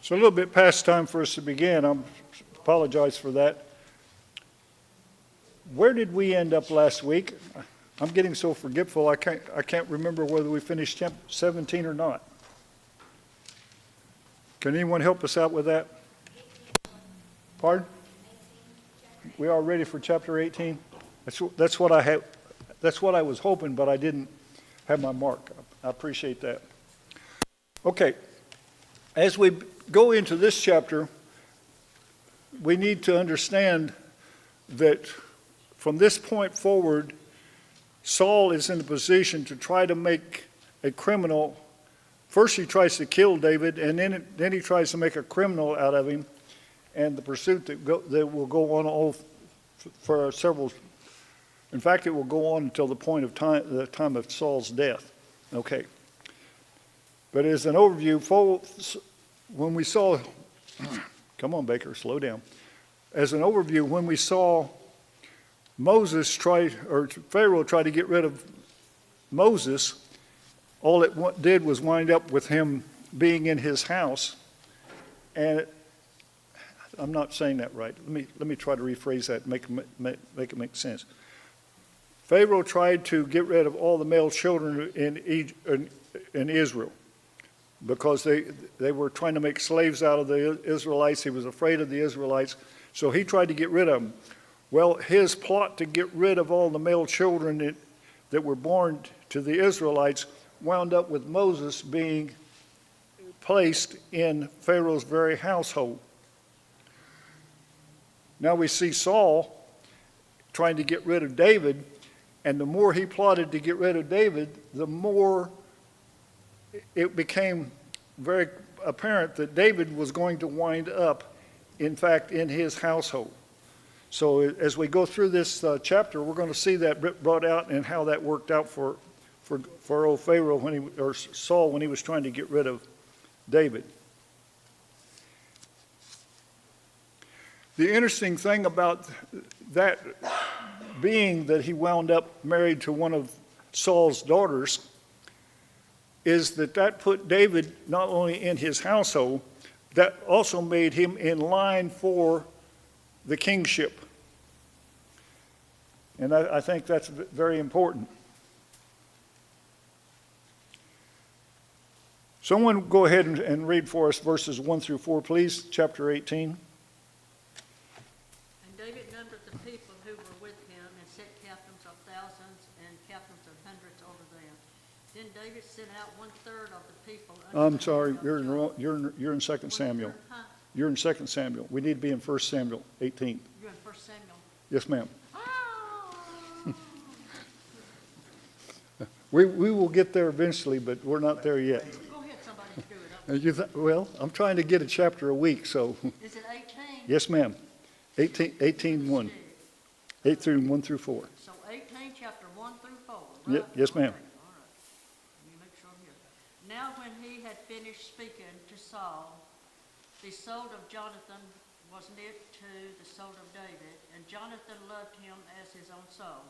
It's a little bit past time for us to begin. I apologize for that. Where did we end up last week? I'm getting so forgetful, I can't remember whether we finished 17 or not. Can anyone help us out with that? Pardon? We are ready for chapter 18? That's what I have. That's what I was hoping, but I didn't have my mark. I appreciate that. Okay. As we go into this chapter, we need to understand that from this point forward, Saul is in a position to try to make a criminal. First he tries to kill David, and then he tries to make a criminal out of him, and the pursuit that will go on for several. In fact, it will go on until the time of Saul's death. Okay. But as an overview, when we saw, come on, Baker, slow down. As an overview, when we saw Pharaoh try to get rid of Moses, all it did was wind up with him being in his house. And I'm not saying that right. Let me try to rephrase that and make it make sense. Pharaoh tried to get rid of all the male children in Israel, because they were trying to make slaves out of the Israelites. He was afraid of the Israelites, so he tried to get rid of them. Well, his plot to get rid of all the male children that were born to the Israelites wound up with Moses being placed in Pharaoh's very household. Now we see Saul trying to get rid of David, and the more he plotted to get rid of David, the more it became very apparent that David was going to wind up, in fact, in his household. So as we go through this chapter, we're going to see that brought out and how that worked out for old Pharaoh or Saul when he was trying to get rid of David. The interesting thing about that being that he wound up married to one of Saul's daughters is that put David not only in his household, that also made him in line for the kingship. And I think that's very important. Someone go ahead and read for us verses 1 through 4, please, chapter 18. And David numbered the people who were with him and set captains of thousands and captains of hundreds over them. Then David sent out 1/3 of the people. I'm sorry, you're in 2 Samuel. Huh? You're in 2 Samuel. We need to be in 1 Samuel 18. You're in 1 Samuel. Yes, ma'am. Oh. We will get there eventually, but we're not there yet. Go ahead, somebody do it. Well, I'm trying to get a chapter a week, so. Is it 18? Yes, ma'am. 18:1. 8 through 1 through 4. So 18, chapter 1 through 4, right? Yes, ma'am. Okay, all right. Let me make sure I'm here. Now when he had finished speaking to Saul, the soul of Jonathan was knit to the soul of David, and Jonathan loved him as his own soul.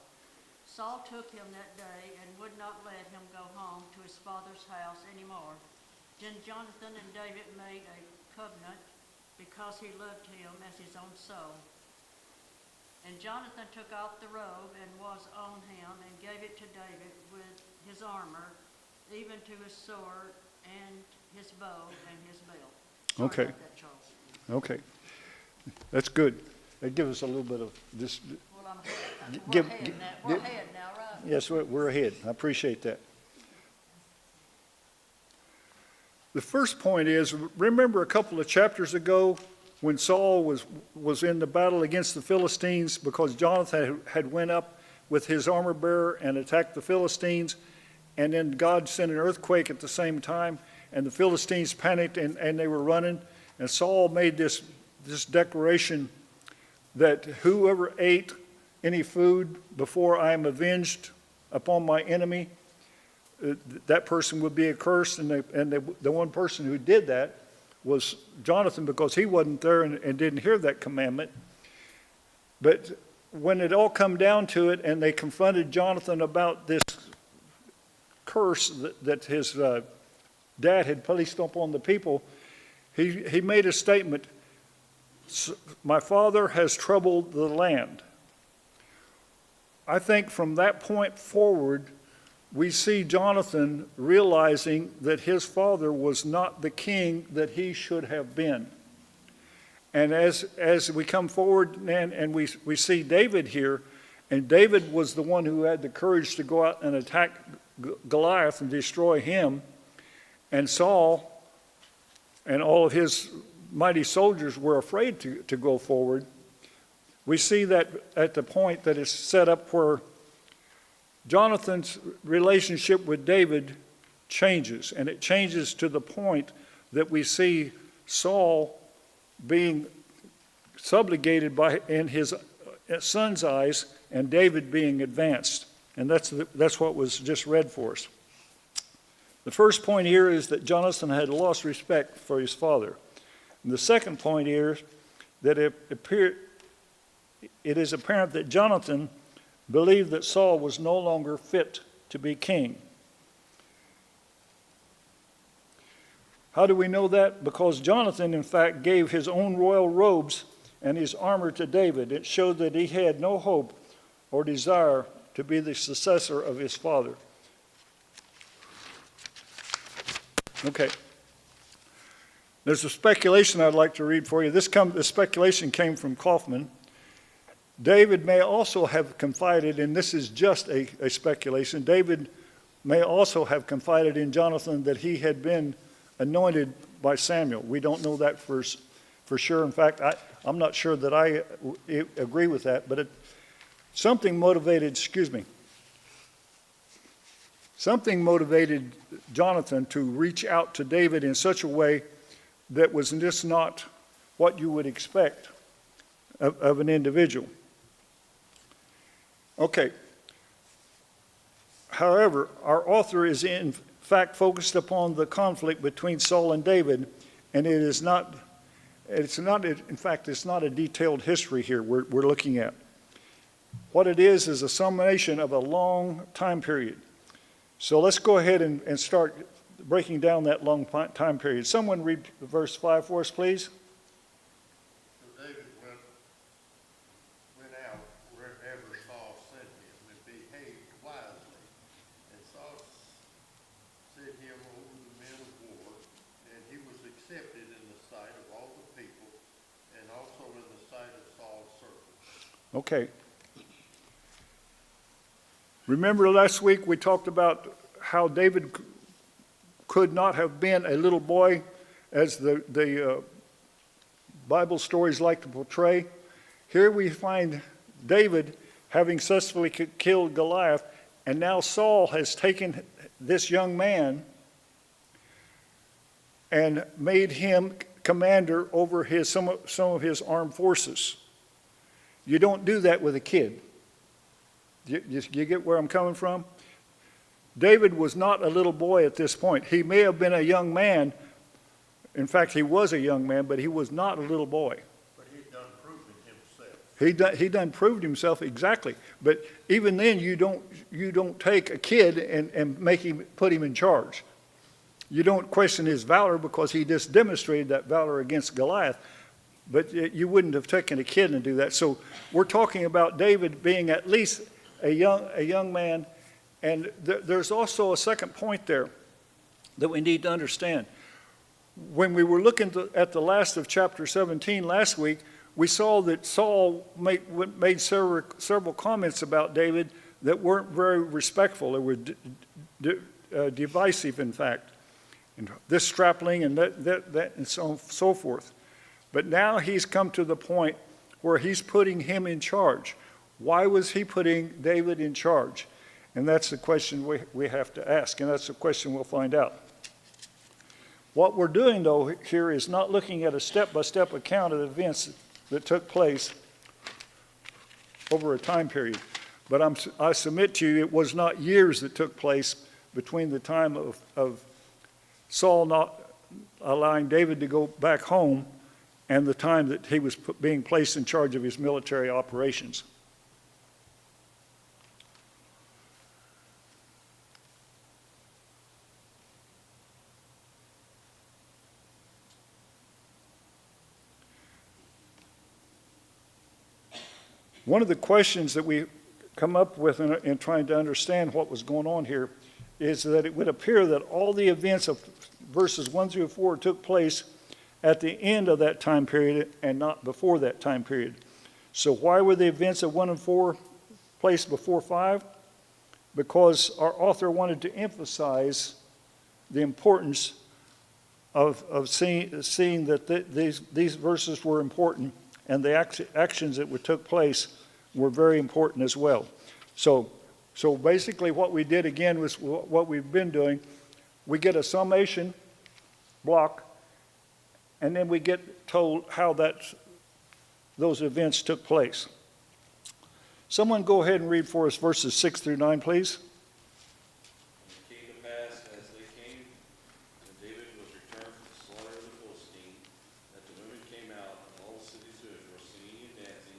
Saul took him that day and would not let him go home to his father's house anymore. Then Jonathan and David made a covenant because he loved him as his own soul. And Jonathan took off the robe and was on him and gave it to David with his armor, even to his sword and his bow and his belt. Sorry Okay. about that, Charles. Okay. That's good. That gives us a little bit of this. Well, we're Give- ahead now. give- We're ahead now, right? Yes, we're ahead. I appreciate that. The first point is, remember a couple of chapters ago when Saul was in the battle against the Philistines because Jonathan had went up with his armor bearer and attacked the Philistines, and then God sent an earthquake at the same time, and the Philistines panicked and they were running, and Saul made this declaration that whoever ate any food before I am avenged upon my enemy, that person would be accursed, and the one person who did that was Jonathan because he wasn't there and didn't hear that commandment. But when it all come down to it and they confronted Jonathan about this curse that his dad had placed upon the people, he made a statement, my father has troubled the land. I think from that point forward, we see Jonathan realizing that his father was not the king that he should have been. And as we come forward and we see David here, and David was the one who had the courage to go out and attack Goliath and destroy him, and Saul and all of his mighty soldiers were afraid to go forward. We see that at the point that is set up where Jonathan's relationship with David changes, and it changes to the point that we see Saul being subjugated in his son's eyes and David being advanced. And that's what was just read for us. The first point here is that Jonathan had lost respect for his father. And the second point here is that it is apparent that Jonathan believed that Saul was no longer fit to be king. How do we know that? Because Jonathan, in fact, gave his own royal robes and his armor to David. It showed that he had no hope or desire to be the successor of his father. Okay. There's a speculation I'd like to read for you. This speculation came from Kaufman. David may also have confided, and this is just a speculation, David may also have confided in Jonathan that he had been anointed by Samuel. We don't know that for sure. In fact, I'm not sure that I agree with that, but something motivated Jonathan to reach out to David in such a way that was just not what you would expect of an individual. Okay. However, our author is in fact focused upon the conflict between Saul and David, and it's not a detailed history here we're looking at. What it is a summation of a long time period. So let's go ahead and start breaking down that long time period. Someone read verse 5 for us, please. So David went out wherever Saul sent him and behaved wisely. And Saul set him over the men of war, and he was accepted in the sight of all the people, and also in the sight of Saul's servants. Okay. Remember last week we talked about how David could not have been a little boy, as the Bible stories like to portray. Here we find David having successfully killed Goliath, and now Saul has taken this young man and made him commander over some of his armed forces. You don't do that with a kid. You get where I'm coming from? David was not a little boy at this point. He may have been a young man. In fact, he was a young man, but he was not a little boy. But he'd done proving himself. He done proved himself, exactly. But even then, you don't take a kid and put him in charge. You don't question his valor because he just demonstrated that valor against Goliath. But you wouldn't have taken a kid and do that. So we're talking about David being at least a young man. And there's also a second point there that we need to understand. When we were looking at the last of chapter 17 last week, we saw that Saul made several comments about David that weren't very respectful. They were divisive, in fact. And this strapling and that and so forth. But now he's come to the point where he's putting him in charge. Why was he putting David in charge? And that's the question we have to ask, and that's the question we'll find out. What we're doing, though, here is not looking at a step-by-step account of events that took place over a time period. But I submit to you, it was not years that took place between the time of Saul not allowing David to go back home and the time that he was being placed in charge of his military operations. One of the questions that we come up with in trying to understand what was going on here is that it would appear that all the events of verses 1 through 4 took place at the end of that time period and not before that time period. So why were the events of 1 and 4 placed before 5? Because our author wanted to emphasize the importance of seeing that these verses were important, and the actions that took place were very important as well. So basically what we did again was what we've been doing. We get a summation block, and then we get told how those events took place. Someone go ahead and read for us verses 6 through 9, please. It came to pass as they came, when David was returned from the slaughter of the Philistine, that the women came out of all the cities of Israel, singing and dancing,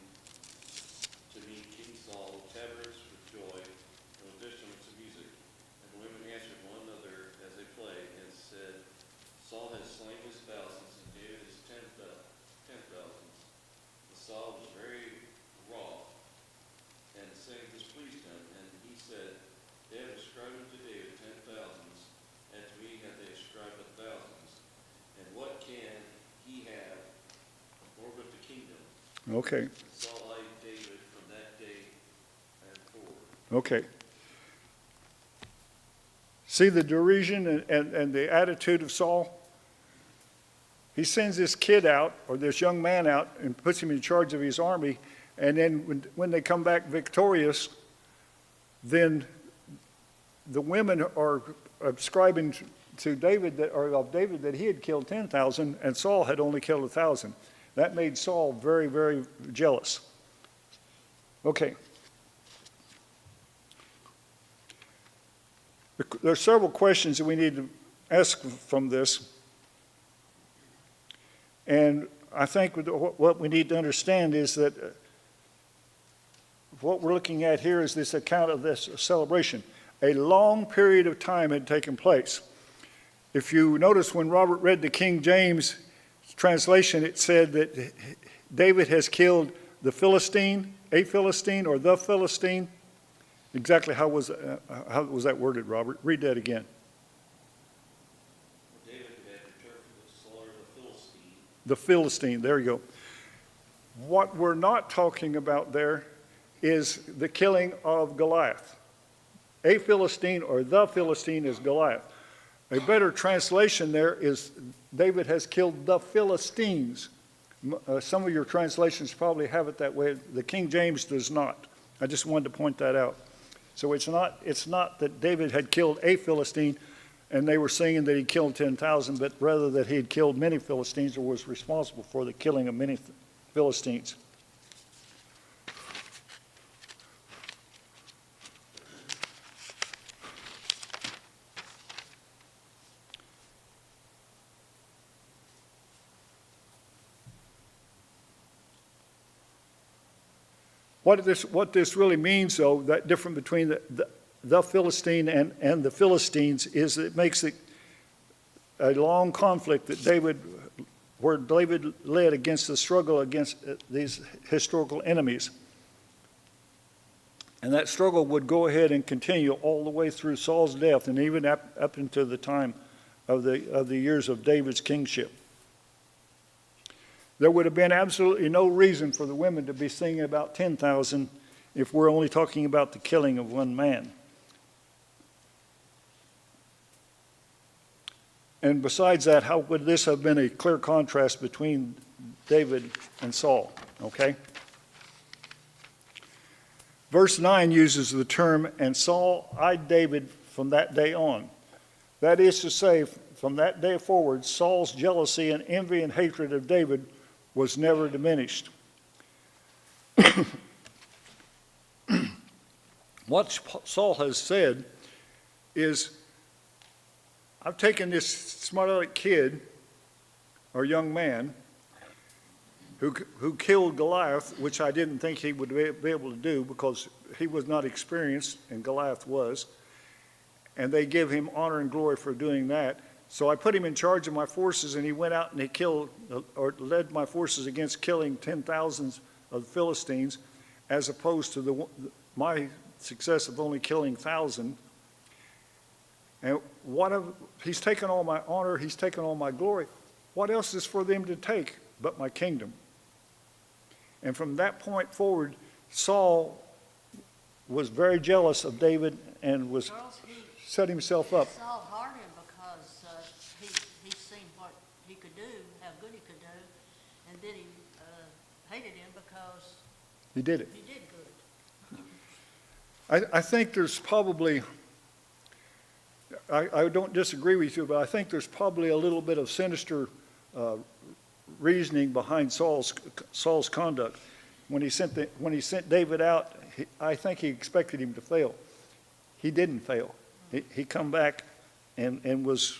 to meet King Saul with tabrets, with joy, and with instruments of music. And the women answered one another as they played, and said, Saul has slain his thousands, and David his 10,000s. But Saul was very wroth, and saying displeased him, and he said, They have ascribed unto David 10,000s, and to me have they ascribed 1,000s. And what can he have more but the kingdom? Okay. And Saul eyed David from that day and forward. Okay. See the derision and the attitude of Saul? He sends this kid out, or this young man out, and puts him in charge of his army, and then when they come back victorious, then the women are ascribing to David that he had killed 10,000, and Saul had only killed 1,000. That made Saul very, very jealous. Okay. There are several questions that we need to ask from this. And I think what we need to understand is that what we're looking at here is this account of this celebration. A long period of time had taken place. If you notice when Robert read the King James translation, it said that David has killed the Philistine, a Philistine, or the Philistine. Exactly how was that worded, Robert? Read that again. David had returned from the slaughter of the Philistine. The Philistine, there you go. What we're not talking about there is the killing of Goliath. A Philistine or the Philistine is Goliath. A better translation there is David has killed the Philistines. Some of your translations probably have it that way. The King James does not. I just wanted to point that out. So it's not that David had killed a Philistine and they were saying that he killed 10,000, but rather that he had killed many Philistines or was responsible for the killing of many Philistines. What this really means, though, that difference between the Philistine and the Philistines is it makes it a long conflict that where David led against the struggle against these historical enemies. And that struggle would go ahead and continue all the way through Saul's death and even up into the time of the years of David's kingship. There would have been absolutely no reason for the women to be singing about 10,000 if we're only talking about the killing of one man. And besides that, how would this have been a clear contrast between David and Saul? Okay? Verse 9 uses the term, and Saul eyed David from that day on. That is to say, from that day forward, Saul's jealousy and envy and hatred of David was never diminished. What Saul has said is, I've taken this smart-aleck kid or young man who killed Goliath, which I didn't think he would be able to do because he was not experienced and Goliath was, and they give him honor and glory for doing that. So I put him in charge of my forces, and he went out and he killed or led my forces against killing 10,000 of the Philistines, as opposed to my success of only killing 1,000. And he's taken all my honor, he's taken all my glory. What else is for them to take but my kingdom? And from that point forward, Saul was very jealous of David and was Girls, set himself up. Saul hired him because he seen what he could do, how good he could do, and then he hated him because He did it. he did good. I think there's probably, I don't disagree with you, but I think there's probably a little bit of sinister reasoning behind Saul's conduct. When he sent David out, I think he expected him to fail. He didn't fail. He come back and was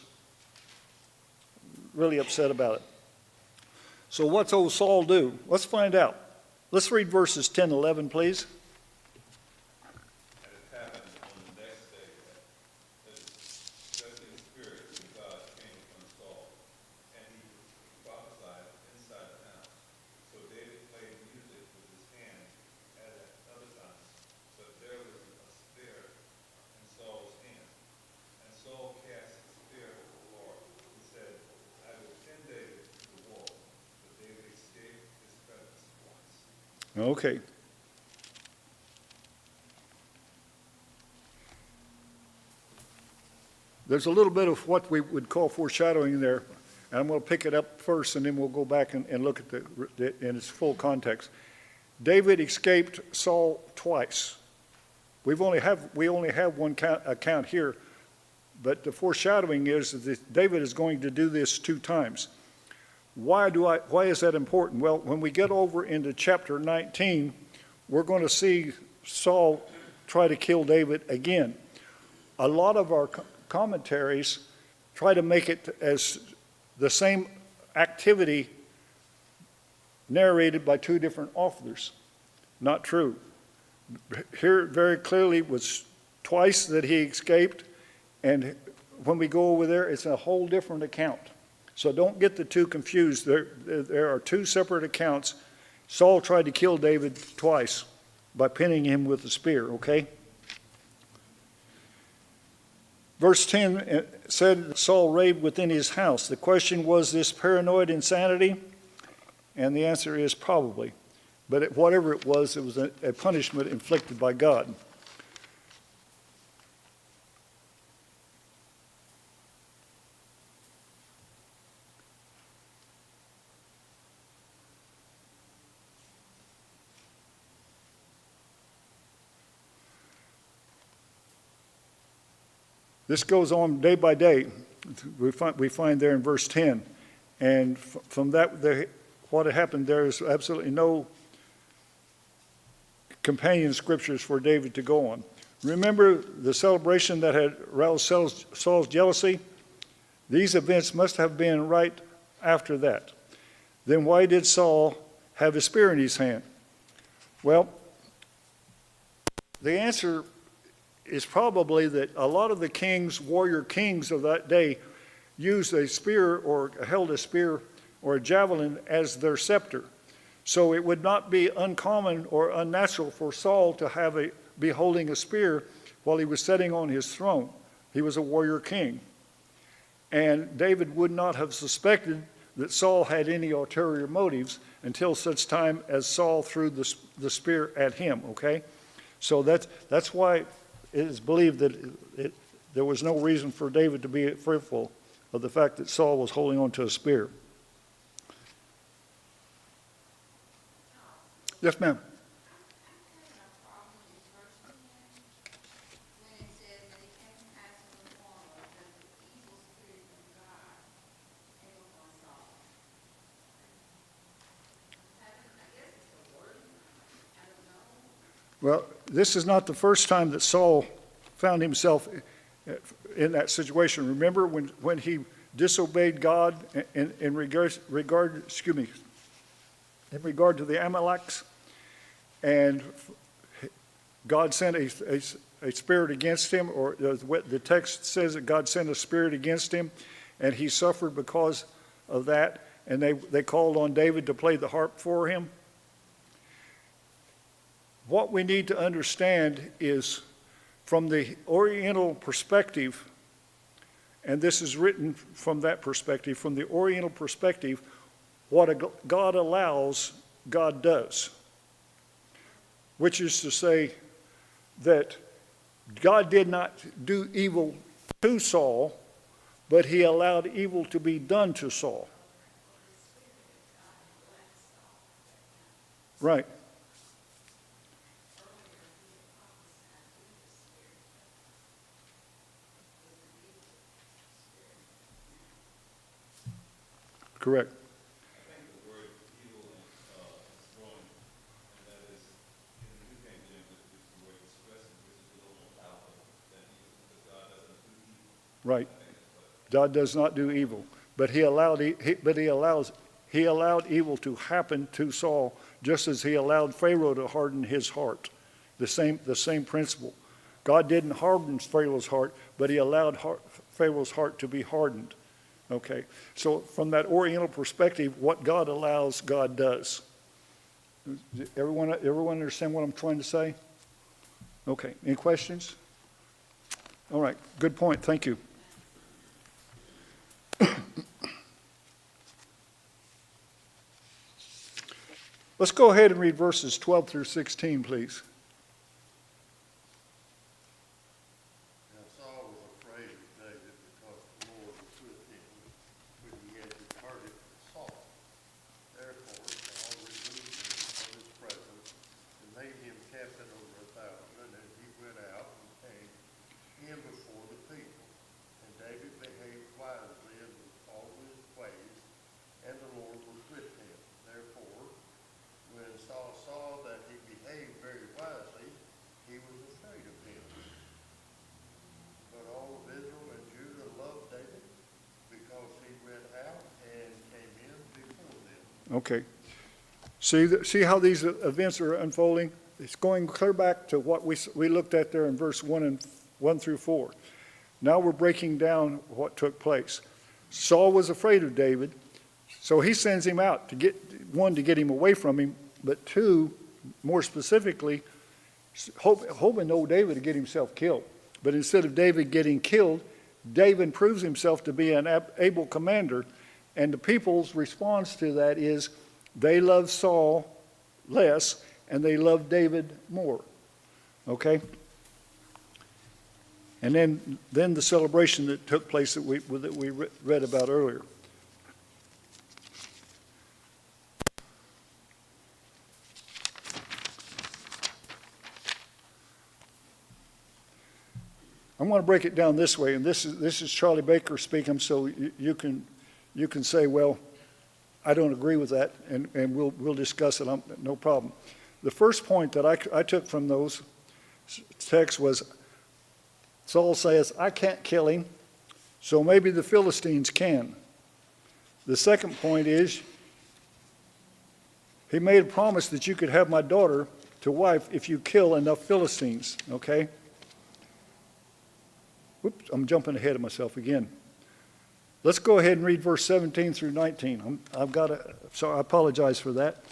really upset about it. So what's old Saul do? Let's find out. Let's read verses 10 and 11, please. And it happened on the next day that the possessing spirit of God came upon Saul, and he prophesied inside the house. So David played music with his hands as at other times, but there was a spear in Saul's hand. And Saul cast the spear at the Lord. He said, I will send David to the wall. But David escaped his presence once. Okay. There's a little bit of what we would call foreshadowing there, and I'm going to pick it up first, and then we'll go back and look at it in its full context. David escaped Saul twice. We only have one account here, but the foreshadowing is that David is going to do this 2 times. Why is that important? Well, when we get over into chapter 19, we're going to see Saul try to kill David again. A lot of our commentaries try to make it as the same activity narrated by 2 different authors. Not true. Here very clearly was twice that he escaped, and when we go over there, it's a whole different account. So don't get the two confused. There are two separate accounts. Saul tried to kill David twice by pinning him with a spear, okay? Verse 10 said Saul raved within his house. The question was this paranoid insanity? And the answer is probably. But whatever it was a punishment inflicted by God. This goes on day by day. We find there in verse 10. And from that, what had happened, there is absolutely no companion scriptures for David to go on. Remember the celebration that had roused Saul's jealousy? These events must have been right after that. Then why did Saul have a spear in his hand? Well, the answer is probably that a lot of the kings, warrior kings of that day, used a spear or held a spear or a javelin as their scepter. So it would not be uncommon or unnatural for Saul to be holding a spear while he was sitting on his throne. He was a warrior king. And David would not have suspected that Saul had any ulterior motives until such time as Saul threw the spear at him, okay? So that's why it is believed that there was no reason for David to be fearful of the fact that Saul was holding on to a spear. Yes, ma'am. Well, this is not the first time that Saul found himself in that situation. Remember when he disobeyed God in regard to the Amalekites, and God sent a spirit against him, or the text says that God sent a spirit against him, and he suffered because of that, and they called on David to play the harp for him. What we need to understand is from the Oriental perspective, and this is written from that perspective, from the Oriental perspective, what God allows, God does. Which is to say that God did not do evil to Saul, but he allowed evil to be done to Saul. Right. Correct. I think the word evil is strong, and that is, in the New King James, it's the word expressive, which is a little more powerful than evil, because God doesn't do evil. Right. God does not do evil, but he allowed evil to happen to Saul, just as he allowed Pharaoh to harden his heart. The same principle. God didn't harden Pharaoh's heart, but he allowed Pharaoh's heart to be hardened. Okay, so from that Oriental perspective, what God allows, God does. Everyone understand what I'm trying to say? Okay, any questions? All right, good point, thank you. Let's go ahead and read verses 12 through 16, please. Now Saul was afraid of David because the Lord was with him when he had departed from Saul. Therefore Saul removed him from his presence and made him captain over 1,000, and he went out and came in before the people. And David behaved wisely in all his ways, and the Lord was with him. Therefore, when Saul saw that he behaved very wisely, he was afraid of him. But all of Israel and Judah loved David because he went out and came in before them. Okay. See how these events are unfolding? It's going clear back to what we looked at there in verse 1 through 4. Now we're breaking down what took place. Saul was afraid of David, so he sends him out to get, one, to get him away from him, but two, more specifically, hoping old David to get himself killed. But instead of David getting killed, David proves himself to be an able commander, and the people's response to that is they love Saul less and they love David more. Okay? And then the celebration that took place that we read about earlier. I'm going to break it down this way, and this is Charlie Baker speaking, so you can say, well, I don't agree with that, and we'll discuss it. No problem. The first point that I took from those texts was Saul says, I can't kill him, so maybe the Philistines can. The second point is he made a promise that you could have my daughter to wife if you kill enough Philistines, okay? Whoops, I'm jumping ahead of myself again. Let's go ahead and read verse 17 through 19. So I apologize for that.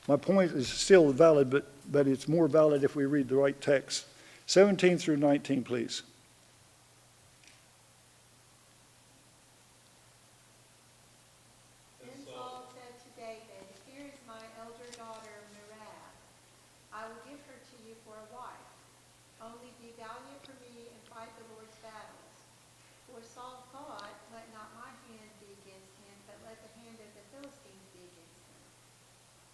My point is still valid, but it's more valid if we read the right text. 17 through 19, please. Then Saul said to David, here is my elder daughter Merab. I will give her to you for a wife. Only be valiant for me and fight the Lord's battles. For Saul thought, let not my hand be against him, but let the hand of the Philistines be against him.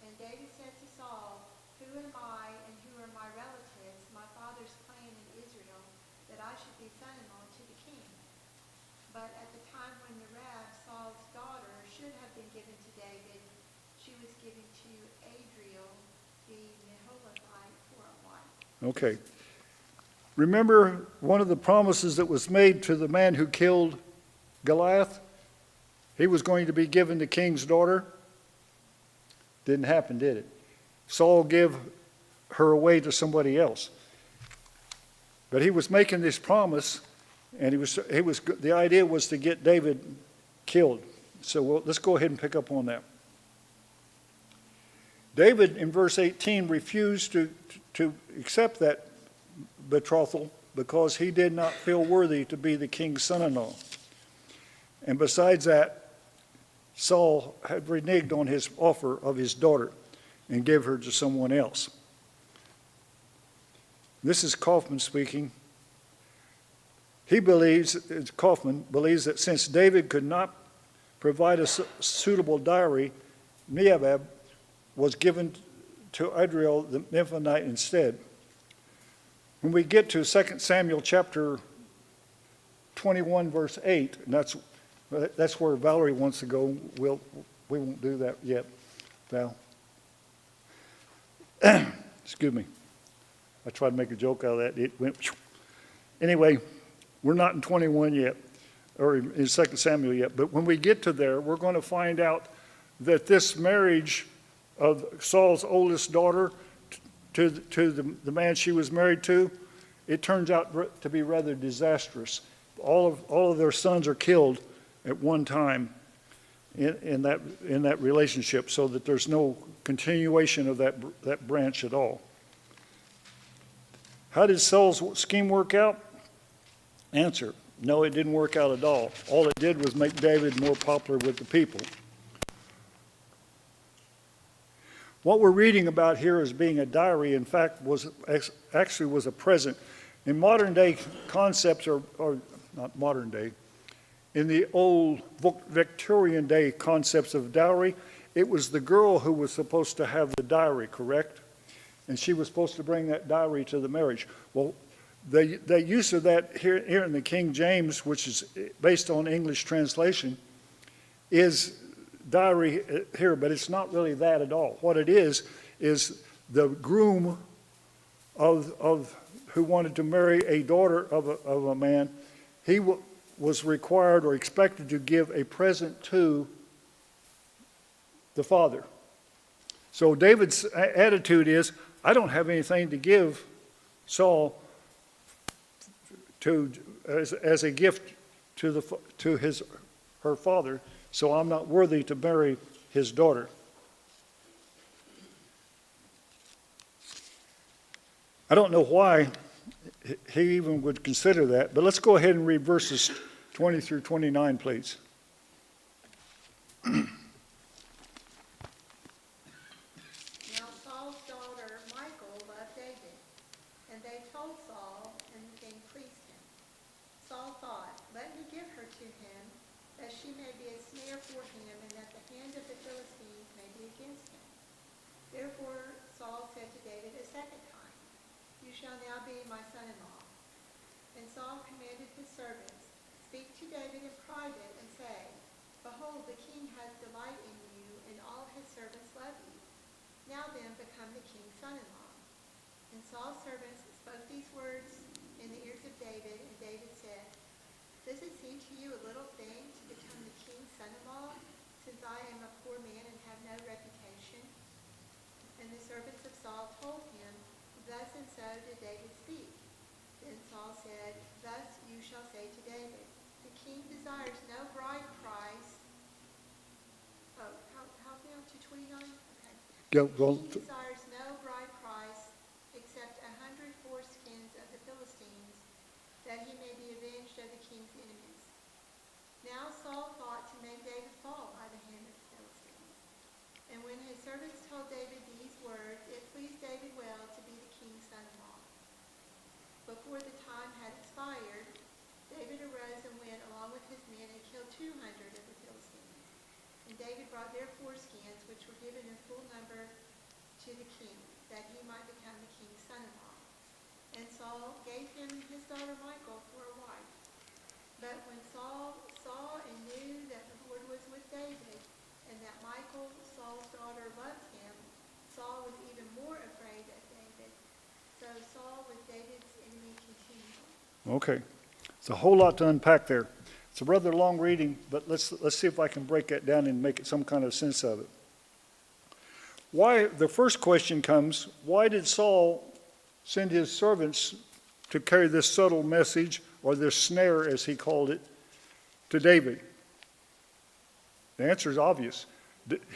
And David said to Saul, who am I and who are my relatives, my father's clan in Israel, that I should be son-in-law to the king? But at the time when Merab, Saul's daughter, should have been given to David, she was given to Adriel, the Meholathite, for a wife. Okay. Remember one of the promises that was made to the man who killed Goliath? He was going to be given the king's daughter. Didn't happen, did it? Saul gave her away to somebody else. But he was making this promise, and the idea was to get David killed. So let's go ahead and pick up on that. David, in verse 18, refused to accept that betrothal because he did not feel worthy to be the king's son-in-law. And besides that, Saul had reneged on his offer of his daughter and gave her to someone else. This is Kaufman speaking. Kaufman believes that since David could not provide a suitable dowry, Merab was given to Adriel the Mephitonite instead. When we get to 2 Samuel chapter 21, verse 8, and that's where Valerie wants to go. We won't do that yet, Val. Excuse me. I tried to make a joke out of that. It went. Anyway, we're not in 21 yet, or in 2 Samuel yet. But when we get to there, we're going to find out that this marriage of Saul's oldest daughter to the man she was married to, it turns out to be rather disastrous. All of their sons are killed at one time in that relationship, so that there's no continuation of that branch at all. How did Saul's scheme work out? Answer: no, it didn't work out at all. All it did was make David more popular with the people. What we're reading about here as being a diary, in fact, was a present. In modern day concepts, or not modern day, in the old Victorian day concepts of dowry, it was the girl who was supposed to have the dowry, correct? And she was supposed to bring that dowry to the marriage. Well, the use of that here in the King James, which is based on English translation, is dowry here, but it's not really that at all. What it is the groom of who wanted to marry a daughter of a man, he was required or expected to give a present to the father. So David's attitude is, I don't have anything to give Saul to as a gift to her father, so I'm not worthy to marry his daughter. I don't know why he even would consider that, but let's go ahead and read verses 20 through 29, please. Now Saul's daughter Michal loved David, and they told Saul, and the king pleased him. Saul thought, let me give her to him, that she may be a snare for him, and that the hand of the Philistines may be against him. Therefore Saul said to David a second time, you shall now be my son-in-law. And Saul commanded his servants, speak to David in private and say, behold, the king has delight in you, and all his servants love you. Now then, become the king's son-in-law. And Saul's servants spoke these words in the ears of David, and David said, does it seem to you a little thing to become the king's son-in-law, since I am a poor man and have no reputation? And the servants of Saul told him, thus and so did David speak. Then Saul said, thus you shall say to David, the king desires no bride price. Oh, help me on to 29? Okay. Go, The go. king desires no bride price except 100 foreskins of the Philistines, that he may be avenged of the king's enemies. Now Saul thought to make David fall by the hand of the Philistines. And when his servants told David these words, it pleased David well to be the king's son-in-law. Before the time had expired, David arose and went along with his men and killed 200 of the Philistines. And David brought their foreskins, which were given in full number to the king, that he might become the king's son-in-law. And Saul gave him his daughter Michal for a wife. But when Saul saw and knew that the Lord was with David, and that Michal, Saul's daughter, loved him, Saul was even more afraid of David. So Saul was David's enemy continually. Okay. It's a whole lot to unpack there. It's a rather long reading, but let's see if I can break that down and make it some kind of sense of it. Why, the first question comes, why did Saul send his servants to carry this subtle message, or this snare as he called it, to David? The answer is obvious.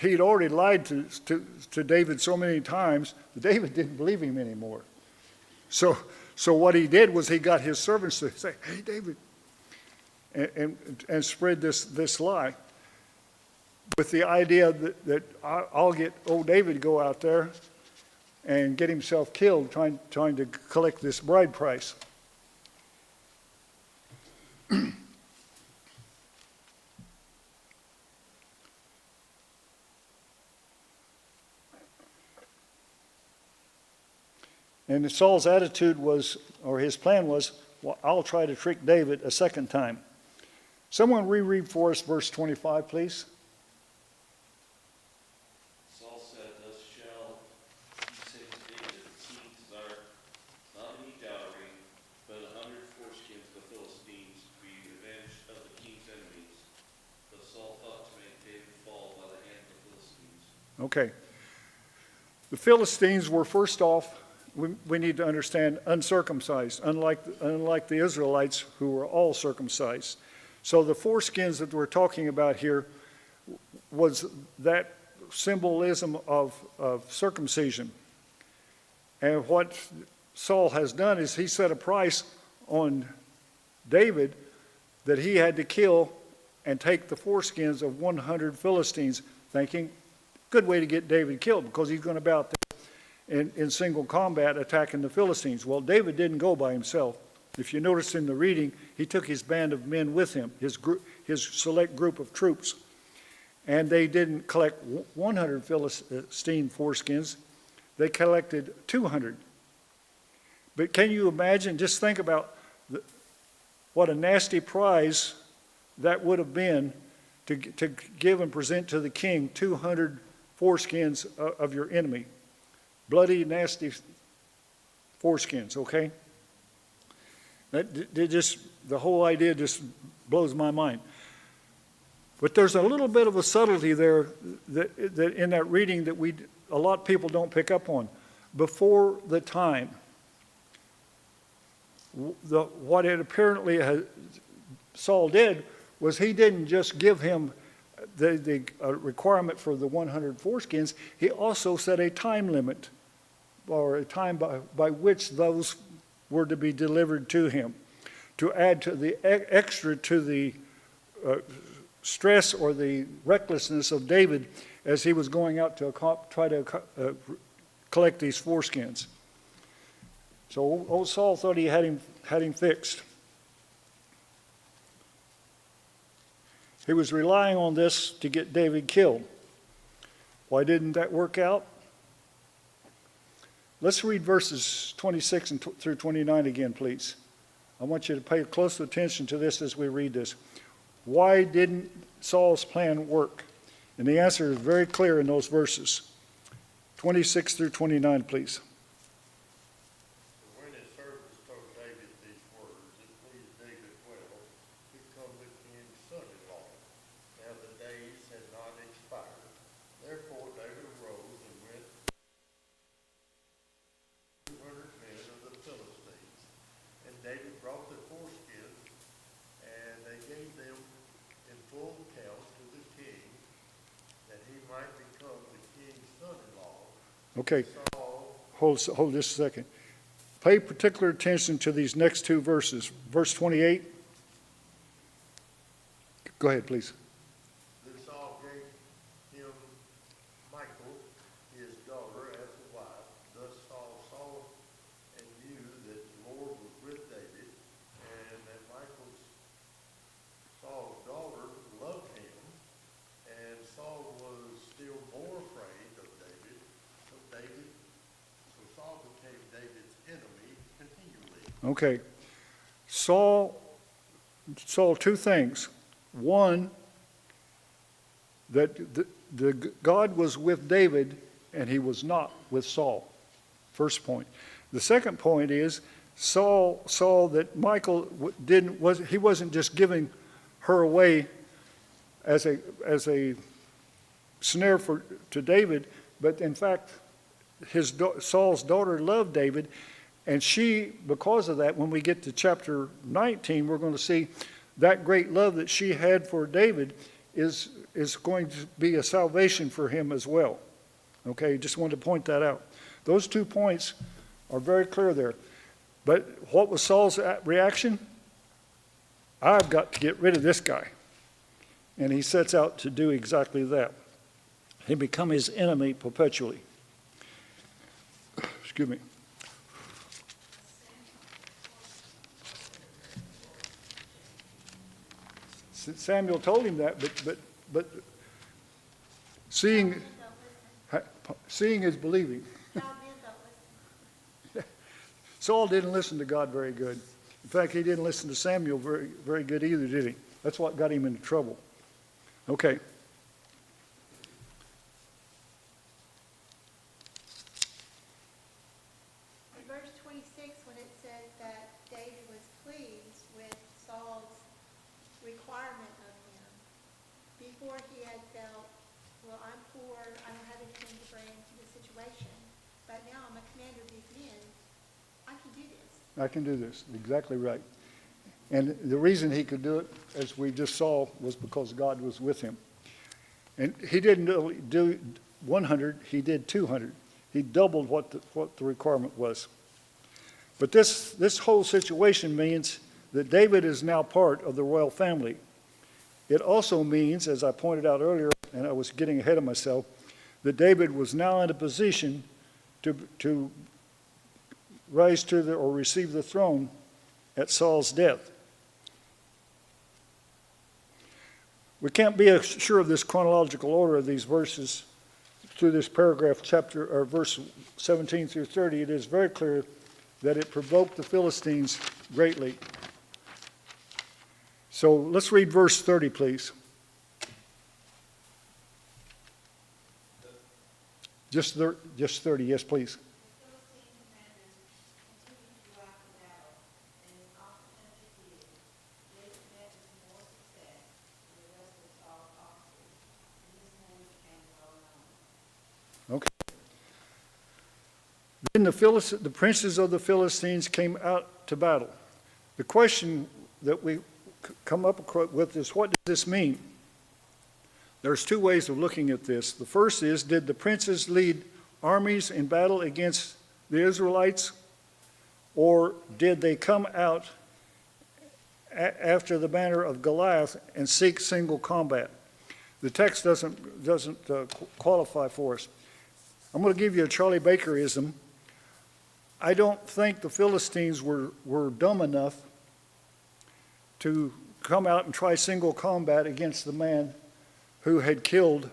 He'd already lied to David so many times that David didn't believe him anymore. So what he did was he got his servants to say, hey, David, and spread this lie with the idea that I'll get old David to go out there and get himself killed trying to collect this bride price. And Saul's attitude was, or his plan was, well, I'll try to trick David a second time. Someone reread for us verse 25, please. Saul said, thus shall you say to David, the king desire not any dowry, but 100 foreskins of the Philistines to be avenged of the king's enemies. But Saul thought to make David fall by the hand of the Philistines. Okay. The Philistines were, first off, we need to understand, uncircumcised, unlike the Israelites who were all circumcised. So the foreskins that we're talking about here was that symbolism of circumcision. And what Saul has done is he set a price on David that he had to kill and take the foreskins of 100 Philistines, thinking, good way to get David killed, because he's going to be out there in single combat attacking the Philistines. Well, David didn't go by himself. If you notice in the reading, he took his band of men with him, his select group of troops. And they didn't collect 100 Philistine foreskins. They collected 200. But can you imagine, just think about what a nasty prize that would have been to give and present to the king 200 foreskins of your enemy. Bloody, nasty foreskins, okay? The whole idea just blows my mind. But there's a little bit of a subtlety there that in that reading that a lot of people don't pick up on. Before the time, what it apparently Saul did was he didn't just give him the requirement for the 100 foreskins, he also set a time limit, or a time by which those were to be delivered to him, to add to the extra to the stress or the recklessness of David as he was going out to try to collect these foreskins. So old Saul thought he had him fixed. He was relying on this to get David killed. Why didn't that work out? Let's read verses 26 through 29 again, please. I want you to pay close attention to this as we read this. Why didn't Saul's plan work? And the answer is very clear in those verses. 26 through 29, please. When his servants told David these words, it pleased David well, become the king's son-in-law. Now the days had not expired. Therefore David arose and went 200 men of the Philistines. And David brought the foreskins, and they gave them in full count to the king, that he might become the king's son-in-law. Okay, Saul hold just a second. Pay particular attention to these next two verses. Verse 28. Go ahead, please. Then Saul gave him Michal, his daughter, as a wife. Thus Saul saw and knew that the Lord was with David, and that Saul's daughter, loved him. And Saul was still more afraid of David. So Saul became David's enemy continually. Okay. Saul saw two things. One, that the God was with David and he was not with Saul. First point. The second point is Saul saw that Michal he wasn't just giving her away as a snare to David, but in fact Saul's daughter loved David, and she, because of that, when we get to chapter 19, we're going to see that great love that she had for David is going to be a salvation for him as well. Okay, just wanted to point that out. Those 2 points are very clear there. But what was Saul's reaction? I've got to get rid of this guy. And he sets out to do exactly that. He become his enemy perpetually. Excuse me. Samuel told him that, but seeing is believing. Saul didn't listen to God very good. In fact, he didn't listen to Samuel very, very good either, did he? That's what got him into trouble. Okay. In verse 26, when it said that David was pleased with Saul's requirement of him, before he had felt, well, I'm poor, I don't have anything to bring to the situation, but now I'm a commander of these men, I can do this. I can do this. Exactly right. And the reason he could do it, as we just saw, was because God was with him. And he didn't do 100, he did 200. He doubled what the requirement was. But this whole situation means that David is now part of the royal family. It also means, as I pointed out earlier, and I was getting ahead of myself, that David was now in a position to rise to or receive the throne at Saul's death. We can't be sure of this chronological order of these verses through this paragraph, verse 17 through 30. It is very clear that it provoked the Philistines greatly. So let's read verse 30, please. Just 30, yes, please. Okay. Then the princes of the Philistines came out to battle. The question that we come up with is, what does this mean? There's two ways of looking at this. The first is, did the princes lead armies in battle against the Israelites, or did they come out after the manner of Goliath and seek single combat? The text doesn't qualify for us. I'm going to give you a Charlie Bakerism. I don't think the Philistines were dumb enough to come out and try single combat against the man who had killed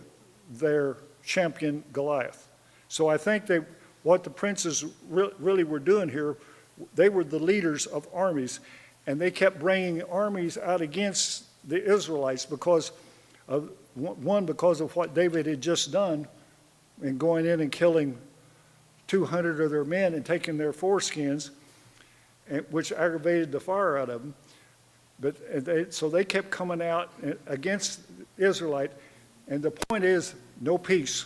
their champion Goliath. So I think what the princes really were doing here, they were the leaders of armies, and they kept bringing armies out against the Israelites because of what David had just done in going in and killing 200 of their men and taking their foreskins, which aggravated the fire out of them. So they kept coming out against Israelite, and the point is, no peace.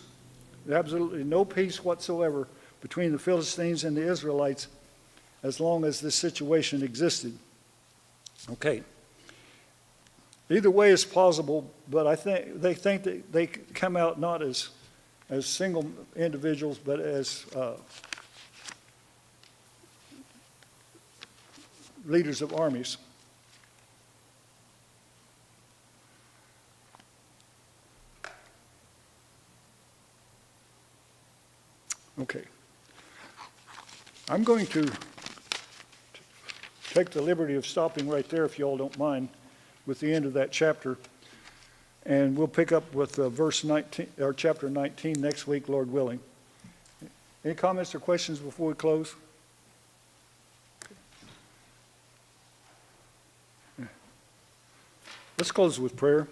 Absolutely no peace whatsoever between the Philistines and the Israelites as long as this situation existed. Okay. Either way is plausible, but I think that they come out not as single individuals, but as leaders of armies. Okay. I'm going to take the liberty of stopping right there, if you all don't mind, with the end of that chapter. And we'll pick up with verse 19, or chapter 19 next week, Lord willing. Any comments or questions before we close? Let's close with prayer.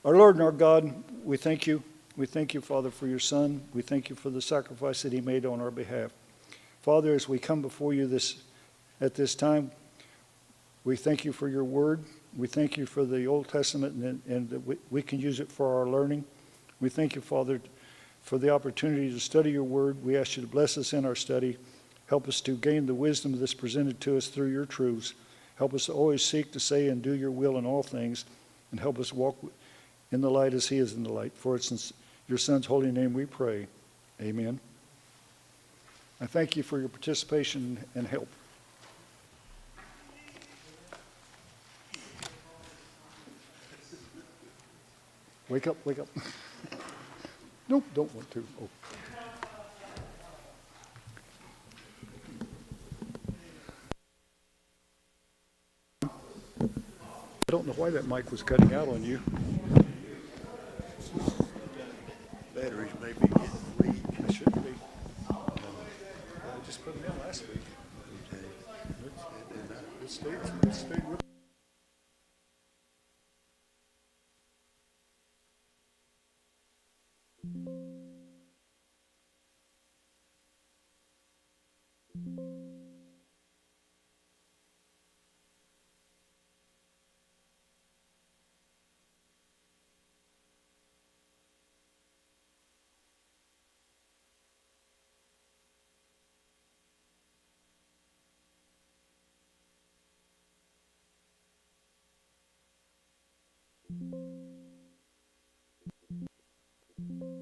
Our Lord and our God, we thank you. We thank you, Father, for your Son. We thank you for the sacrifice that he made on our behalf. Father, as we come before you at this time, we thank you for your word. We thank you for the Old Testament, and that we can use it for our learning. We thank you, Father, for the opportunity to study your word. We ask you to bless us in our study. Help us to gain the wisdom that's presented to us through your truths. Help us to always seek to say and do your will in all things, and help us walk in the light as he is in the light. For it's in your Son's holy name we pray. Amen. I thank you for your participation and help. Wake up, wake up. Nope, don't want to. Oh. I don't know why that mic was cutting out on you. Batteries may be getting weak. It should be. I just put them in last week. Okay. It stayed with Thank you.